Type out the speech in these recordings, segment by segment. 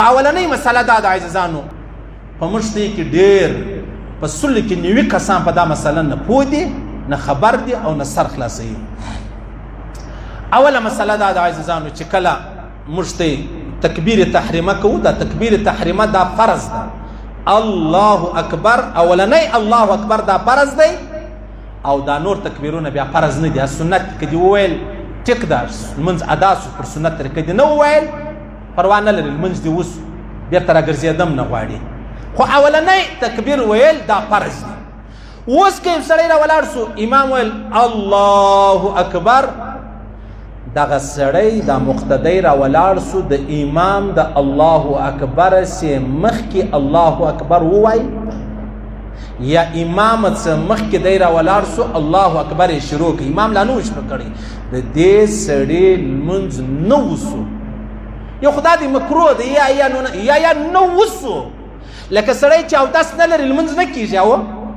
اولنۍ مسله دا د عزیزانو په موږ کې ډېر په 90 کسان په دا مسله نه پوه دي، نه خبر دي او نه سر خلاصوي. اوله مسله دا د عزیزانو چې کله موږ ته تکبیر تحریمه کوو، دا تکبیر تحریمه دا فرض ده. الله اکبر اولنۍ الله اکبر دا فرض دی، او دا نور تکبیرونه بیا فرض نه دي. سنت که دې وویل ټیک ده، لمونځ ادا سو پر سنت طریقه دې نه وویل پروا نه لري، لمونځ دې وسو بېرته راګرځېدم نه غواړي. خو اولنۍ تکبیر ویل دا فرض دی. اوس که سړی راولاړ سو امام ویل الله اکبر، دغه سړی دا مقتدی راولاړ سو د امام د الله اکبر سه مخکې الله اکبر ووایي، یا امام څه مخکې دی راولاړ سو الله اکبر یې شروع کړي، امام لا نه و شروع کړی، د دې سړي لمونځ نه وسو. یو خو دا دی مکروه دی یا نه وسو. لکه سړی چې اودس نه لري لمونځ نه کېږي. او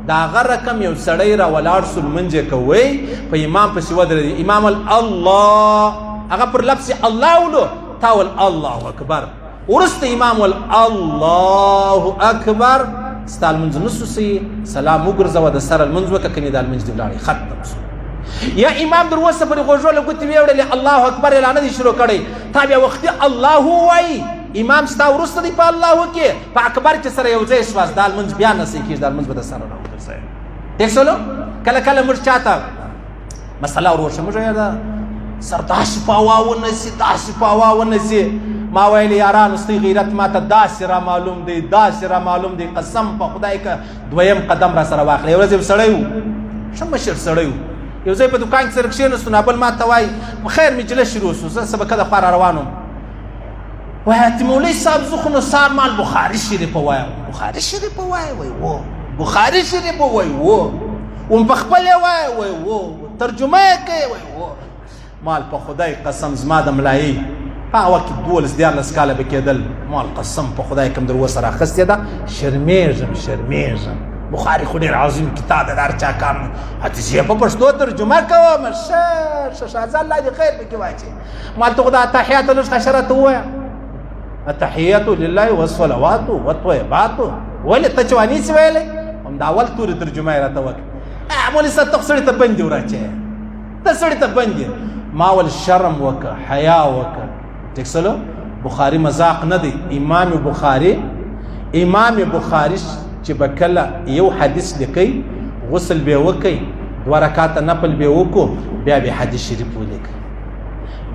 د هغه رقم یو سړی راولاړ سو لمونځ یې کوئ، په امام پسې ودرېدي، امام الله هغه پر لفظ الله ولو، تا ول الله اکبر، وروسته امام ول الله اکبر، ستا لمونځ نه سوسي، سلام وګرځوه، د سره لمونځ وکړه، کنې دا لمونځ دې ولاړې ختم سو. یا امام در اوسه پورې غوږونه ګوتې ویې وړلې الله اکبر یې لا نه دي شروع کړی، تا بیا وختي الله ووایي، امام ستا وروسته دی په الله کې، په اکبر کې سره یو ځای شواست، دا لمونځ بیا نه صحیح کېږي، دا لمونځ به د سره راوګرځوې. ټیک شولو. کله کله موږ چاته مسله وروشه موږ یاده سر داسې په هوا ونیسي، داسې په هوا ونیسي. ما ویل یارانو ستاسو غیرت ماته داسې را معلوم دی، داسې را معلوم دی، قسم په خدای که دویم قدم را سره واخلې. یو ورځ یو سړی و، ښه مشر سړی و، یو ځای په دوکان کې سره کښېناستو، نابل ما ته وایي خیر مجلس شروع شو، زه سبقه د خوا را روان وم، وایي مولوي صاحب زه خو نو سار مال بخاري شریف وایم. بخاري شریف وایي؟ وایي و. بخاري شریف وایي و. وم په خپل یې وایي؟ وایي و. ترجمه یې کوي؟ وایي و. مال په خدای قسم زما د ملایي هغه وخت 12-14 کاله به کېدل، مال قسم په خدای کوم در اوسه راخستې ده، شرمېږم. بخاري خو ډېر عظیم کتاب دی، د هر چا کار نه، حدیث یې په پښتو ترجمه کوم. ښه الله دې خیر پکې واچوي. مال ته خو د اتحیاتو لږ حشرات ووایه، التحیات لله والصلوات والطیبات. ولې ته چې وانیسې ویلی هم د اول تورې ترجمه یې راته وکړه. مولوي صاحب ته خو سړي ته بندې وراچوې، ته سړي ته بندې. ما ول شرم وکړه، حیا وکړه. ټیک سلو. بخاري مذاق نه دی. امام بخاري چې به کله یو حدیث لیکي، غسل به وکړي، 2 رکعاته نفل به وکړو، بیا به حدیث شریف ولیکي،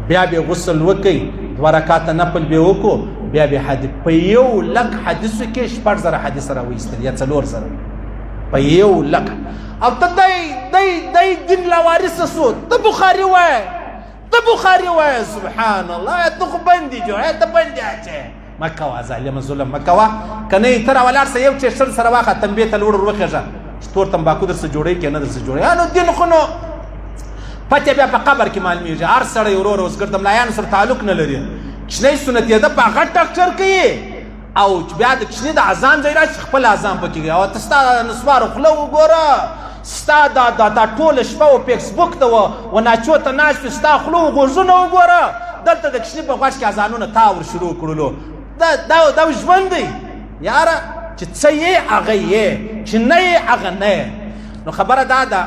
بیا به غسل وکړي، 2 رکعاته نفل به وکړو، بیا به حدیث په یو لک حدیثو کې 6,000 حدیث راوایستل یا 4,000 په یو لک. او ته دی دین لا وارث سو، ته بخاري وایې، ته بخاري وایې، سبحان الله. ته خو بندي جوړه، ته بندي اچې مه کوه، ظالمه ظلم مه کوه. که نه ته راولاړ سه یو چشتل سره واخله، تنبیه ته لوړ وخېږه، چې تور تنباکو درسه جوړوي که نه درسه جوړوي. نو دین خو نو پته بیا په قبر کې معلومیږي. هر سړی وروره اوس ګرد ملایانو سره تعلق نه لري، کشنی سنت یې ده په هغه ټکچر کوي، او بیا د کشنی د اذان ځای راشي خپل اذان پکې کوي. او ته ستا نسوارو خوله وګوره، ستا دا ټوله شپه و فیسبوک ته و ناچو ته ناست وي، ستا خوله و غوږونه وګوره، دلته د کشنی په غوږ کې اذانونه تاور شروع کړلو. دا ژوند دی یاره، چې څه یې هغه یې، چې نه یې هغه نه یې. نو خبره دا ده،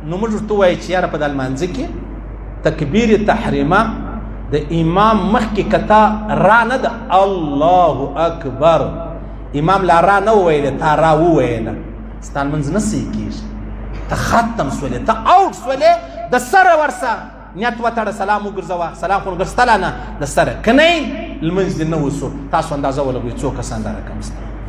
نو موږ ورته ووایو چې یاره په دا لمانځه کې تکبیر تحریمه د امام مخکې کته را نه ده، الله اکبر، امام لا را نه وویلې، تا را وویله، ستا لمونځ نه صحیح کېږي. ته ختم سولې، ته اوټ سولې، د سره ورسه نیت وتړه، سلام وګرځوه، سلام خو ګرځتله نه د سره، که نه لمونځ دې نه وسو. تاسو اندازه ولګوئ څو کسان دا رقم سته.